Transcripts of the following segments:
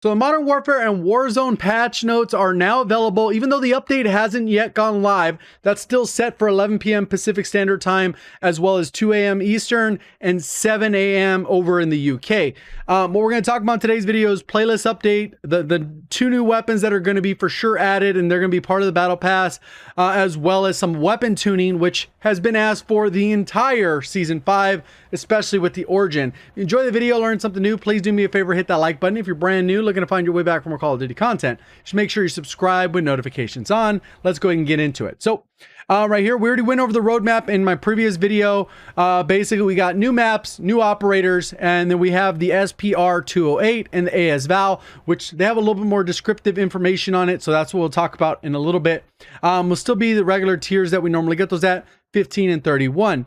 So the Modern Warfare and Warzone patch notes are now available, even though the update hasn't yet gone live. That's still set for 11 p.m. Pacific Standard Time, as well as 2 a.m. Eastern and 7 a.m. over in the UK. What we're going to talk about in today's video is playlist update, the 2 new weapons that are going to be for sure added, and they're going to be part of the Battle Pass, as well as some weapon tuning, which has been asked for the entire Season 5, especially with the Origin. If you enjoy the video, learn something new, please do me a favor, hit that like button. If you're brand new, looking to find your way back for more Call of Duty content, just make sure you subscribe with notifications on. Let's go ahead and get into it. So right here, we already went over the roadmap in my previous video. Basically, we got new maps, new operators, and then we have the SPR 208 and the ASVAL, which they have a little bit more descriptive information on it. So that's what we'll talk about in a little bit. Will still be the regular tiers that we normally get those at, 15 and 31.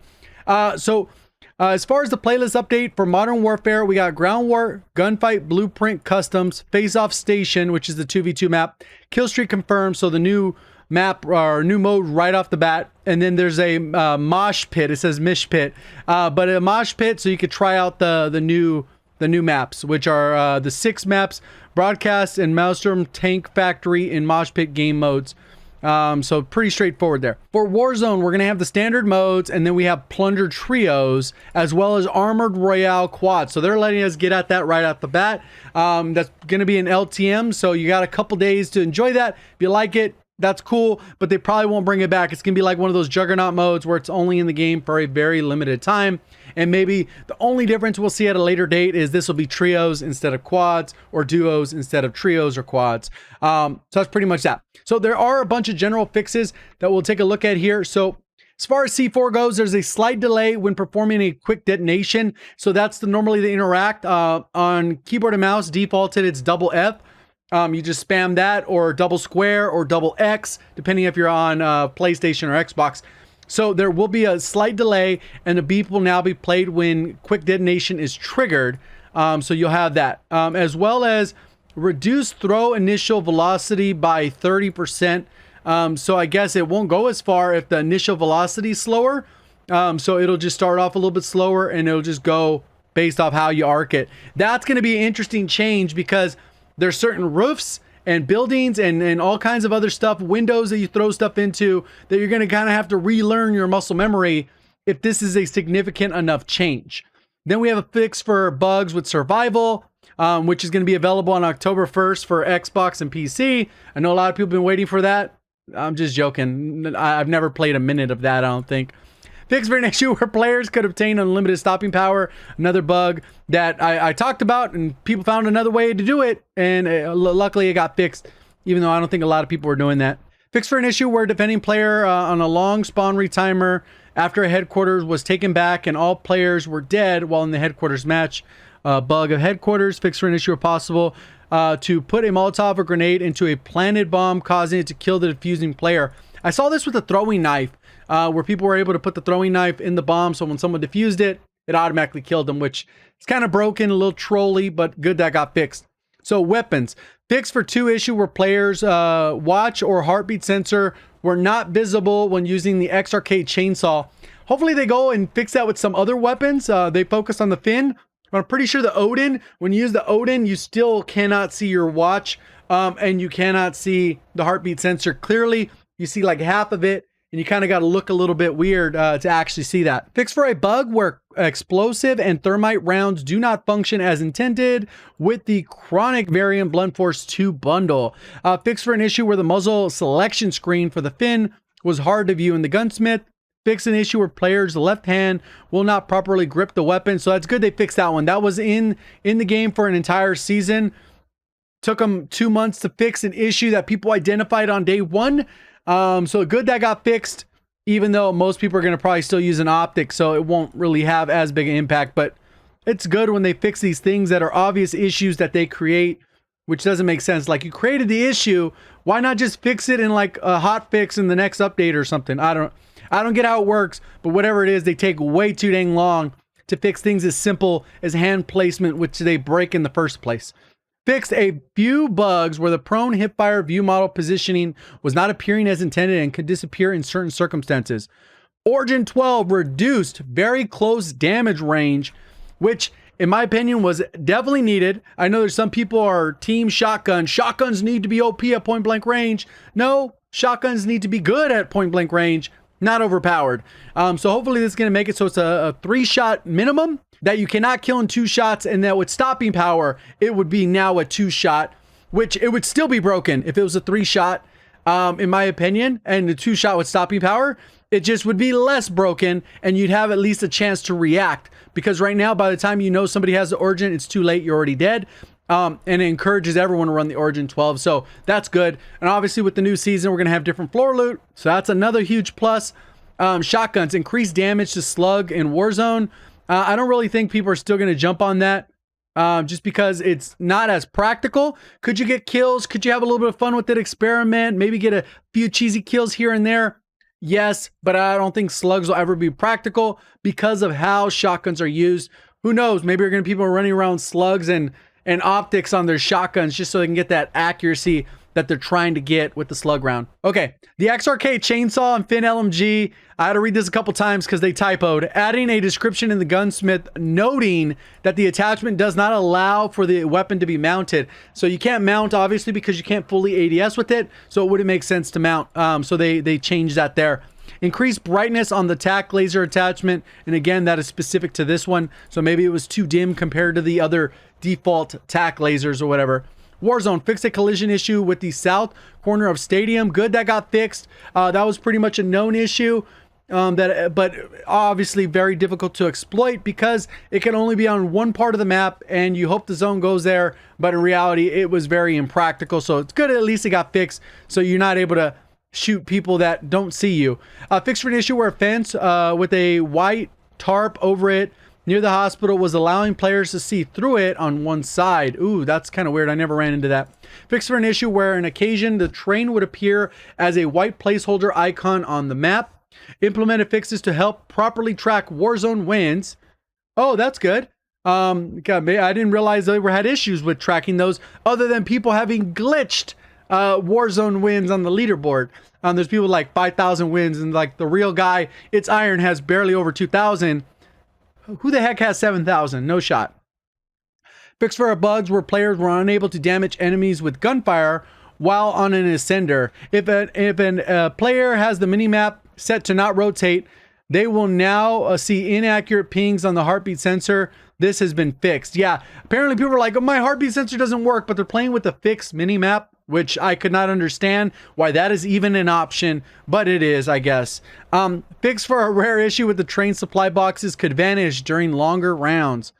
As far as the playlist update for Modern Warfare, we got Ground War, Gunfight, Blueprint, Customs, Face Off Station, which is the 2v2 map, Kill Streak confirmed, so the new map or new mode right off the bat. And then there's a mosh pit. It says Mish Pit, but a mosh pit, so you could try out the new maps, which are the 6 maps: Broadcast and Maelstrom, Tank Factory, and Mosh Pit game modes. So pretty straightforward there. For Warzone, we're going to have the standard modes, and then we have Plunder Trios, as well as Armored Royale Quad. So they're letting us get at that right off the bat. That's going to be an LTM, so you got a couple days to enjoy that. If you like it, that's cool, but they probably won't bring it back. It's going to be like one of those Juggernaut modes where it's only in the game for a very limited time. And maybe the only difference we'll see at a later date is this will be trios instead of quads, or duos instead of trios or quads. So that's pretty much that. So there are a bunch of general fixes that we'll take a look at here. So as far as C4 goes, there's a slight delay when performing a quick detonation. So that's normally the interact. On keyboard and mouse, defaulted, it's double F. You just spam that, or double square, or double X, depending if you're on PlayStation or Xbox. So there will be a slight delay, and the beep will now be played when quick detonation is triggered. So you'll have that, as well as reduce throw initial velocity by 30%. So I guess it won't go as far if the initial velocity is slower. So it'll just start off a little bit slower, and it'll just go based off how you arc it. That's going to be an interesting change, because there's certain roofs and buildings and all kinds of other stuff, windows that you throw stuff into, that you're going to kind of have to relearn your muscle memory if this is a significant enough change. Then we have a fix for bugs with survival, which is going to be available on October 1st for Xbox and PC. I know a lot of people have been waiting for that. I'm just joking. I've never played a minute of that, I don't think. Fix for an issue where players could obtain unlimited stopping power. Another bug that I talked about, and people found another way to do it, and luckily it got fixed, even though I don't think a lot of people were doing that. Fix for an issue where defending player on a long spawn retimer after a headquarters was taken back and all players were dead while in the headquarters match. Bug of headquarters. Fix for an issue where possible to put a Molotov or grenade into a planted bomb, causing it to kill the defusing player. I saw this with a throwing knife, where people were able to put the throwing knife in the bomb, so when someone defused it, it automatically killed them, which is kind of broken, a little trolly, but good that got fixed. So weapons. Fix for 2 issue where players' watch or heartbeat sensor were not visible when using the X-Arcade chainsaw. Hopefully they go and fix that with some other weapons. They focus on the Finn, but I'm pretty sure the Odin, when you use the Odin, you still cannot see your watch, and you cannot see the heartbeat sensor clearly. You see like half of it, and you kind of got to look a little bit weird to actually see that. Fix for a bug where explosive and thermite rounds do not function as intended with the chronic variant Blunt Force 2 bundle. Fix for an issue where the muzzle selection screen for the Finn was hard to view in the gunsmith. Fix an issue where players' left hand will not properly grip the weapon. So that's good they fixed that one. That was in the game for an entire season. Took them 2 months to fix an issue that people identified on day 1. So good that got fixed, even though most people are going to probably still use an optic, so it won't really have as big an impact. But it's good when they fix these things that are obvious issues that they create, which doesn't make sense. Like, you created the issue, why not just fix it in like a hot fix in the next update or something? I don't get how it works, but whatever it is, they take way too dang long to fix things as simple as hand placement, which they break in the first place. Fixed a few bugs where the prone hipfire view model positioning was not appearing as intended and could disappear in certain circumstances. Origin 12 reduced very close damage range, which in my opinion, was definitely needed. I know there's some people are team shotgun. Shotguns need to be OP at point blank range. No, shotguns need to be good at point blank range, not overpowered. So hopefully this is going to make it so it's a 3-shot minimum that you cannot kill in 2 shots, and that with stopping power, it would be now a 2-shot, which it would still be broken if it was a 3-shot, in my opinion, and the 2-shot with stopping power. It just would be less broken, and you'd have at least a chance to react. Because right now, by the time you know somebody has the Origin, it's too late. You're already dead. And it encourages everyone to run the Origin 12. So that's good. And obviously with the new season, we're going to have different floor loot. So that's another huge plus. Shotguns, increased damage to slug in Warzone. I don't really think people are still going to jump on that. Just because it's not as practical. Could you get kills? Could you have a little bit of fun with it? Experiment, maybe get a few cheesy kills here and there. Yes, but I don't think slugs will ever be practical because of how shotguns are used. Who knows? Maybe you're going to people running around slugs and optics on their shotguns just so they can get that accuracy that they're trying to get with the slug round. Okay, the XRK chainsaw and Fin LMG. I had to read this a couple times because they typoed. Adding a description in the gunsmith noting that the attachment does not allow for the weapon to be mounted. So you can't mount, obviously, because you can't fully ADS with it. So it wouldn't make sense to mount. So they changed that there. Increased brightness on the tac laser attachment. And again, that is specific to this one. So maybe it was too dim compared to the other default tac lasers or whatever. Warzone fixed a collision issue with the south corner of stadium. Good, that got fixed. That was pretty much a known issue, but obviously very difficult to exploit because it can only be on one part of the map and you hope the zone goes there. But in reality, it was very impractical. So it's good at least it got fixed so you're not able to shoot people that don't see you. Fixed for an issue where a fence with a white tarp over it near the hospital was allowing players to see through it on one side. Ooh, that's kind of weird. I never ran into that. Fixed for an issue where on occasion the train would appear as a white placeholder icon on the map. Implemented fixes to help properly track Warzone wins. Oh, that's good. God, I didn't realize they had issues with tracking those other than people having glitched Warzone wins on the leaderboard. There's people like 5,000 wins and like the real guy, It's Iron, has barely over 2,000. Who the heck has 7,000? No shot. Fix for bugs where players were unable to damage enemies with gunfire while on an ascender. If a player has the minimap set to not rotate, they will now see inaccurate pings on the heartbeat sensor. This has been fixed. Yeah, apparently people are like, oh, my heartbeat sensor doesn't work, but they're playing with the fixed minimap, which I could not understand why that is even an option, but it is, I guess. Fix for a rare issue with the train supply boxes could vanish during longer rounds.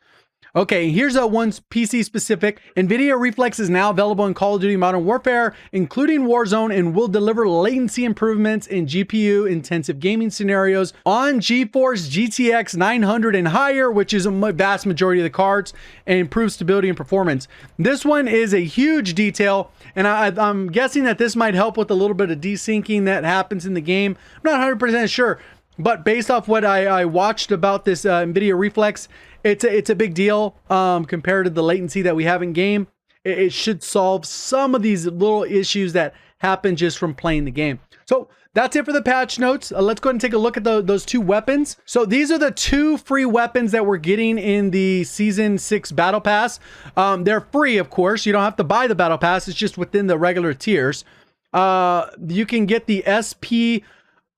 Okay, here's a one PC specific. NVIDIA Reflex is now available in Call of Duty Modern Warfare, including Warzone, and will deliver latency improvements in GPU intensive gaming scenarios on GeForce GTX 900 and higher, which is a vast majority of the cards, and improve stability and performance. This one is a huge detail, and I'm guessing that this might help with a little bit of desyncing that happens in the game. I'm not 100% sure, but based off what I watched about this NVIDIA Reflex, it's a big deal compared to the latency that we have in game. It should solve some of these little issues that happen just from playing the game. So that's it for the patch notes. Let's go ahead and take a look at those 2 weapons. So these are the 2 free weapons that we're getting in the Season 6 Battle Pass. They're free, of course. You don't have to buy the Battle Pass. It's just within the regular tiers. You can get the SP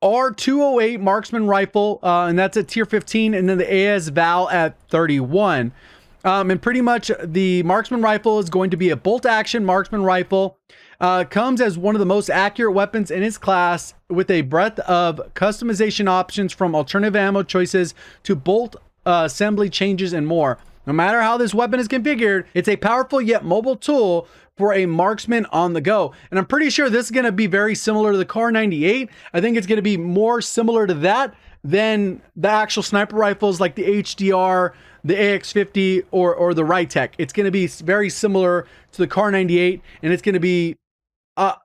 R208 marksman rifle, and that's at tier 15, and then the AS Val at 31. And pretty much the marksman rifle is going to be a bolt action marksman rifle. Comes as one of the most accurate weapons in its class with a breadth of customization options from alternative ammo choices to bolt assembly changes and more. No matter how this weapon is configured, it's a powerful yet mobile tool for a marksman on the go. And I'm pretty sure this is going to be very similar to the Kar 98. I think it's going to be more similar to that than the actual sniper rifles like the HDR, the AX50, or the Rytec. It's going to be very similar to the Kar 98, and it's going to be,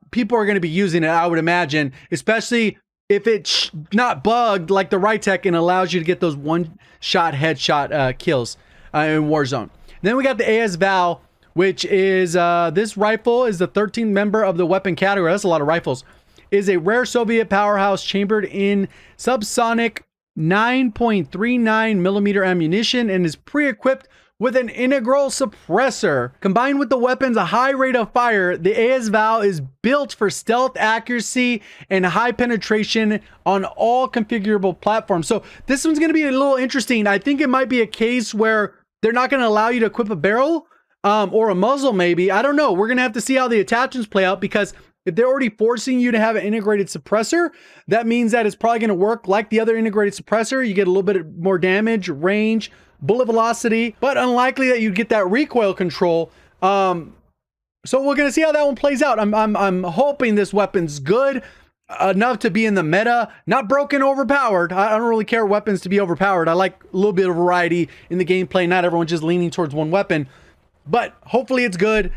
people are going to be using it, I would imagine, especially if it's not bugged like the Rytec and allows you to get those one-shot headshot kills in Warzone. Then we got the AS Val, which is this rifle is the 13th member of the weapon category. That's a lot of rifles. Is a rare Soviet powerhouse chambered in subsonic 9.39 millimeter ammunition and is pre-equipped with an integral suppressor. Combined with the weapon's high rate of fire, the AS-Val is built for stealth accuracy and high penetration on all configurable platforms. So this one's going to be a little interesting. I think it might be a case where they're not going to allow you to equip a barrel or a muzzle maybe. I don't know. We're going to have to see how the attachments play out, because if they're already forcing you to have an integrated suppressor, that means that it's probably going to work like the other integrated suppressor. You get a little bit more damage, range, bullet velocity, but unlikely that you get that recoil control. So we're going to see how that one plays out. I'm hoping this weapon's good enough to be in the meta, not broken, overpowered. I don't really care weapons to be overpowered. I like a little bit of variety in the gameplay. Not everyone's just leaning towards one weapon, but hopefully it's good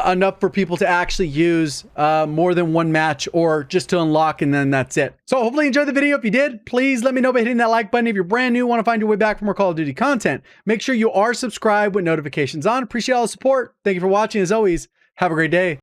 enough for people to actually use more than one match, or just to unlock and then that's it. So hopefully you enjoyed the video. If you did, please let me know by hitting that like button. If you're brand new, want to find your way back for more Call of Duty content, make sure you are subscribed with notifications on. Appreciate all the support. Thank you for watching. As always, have a great day.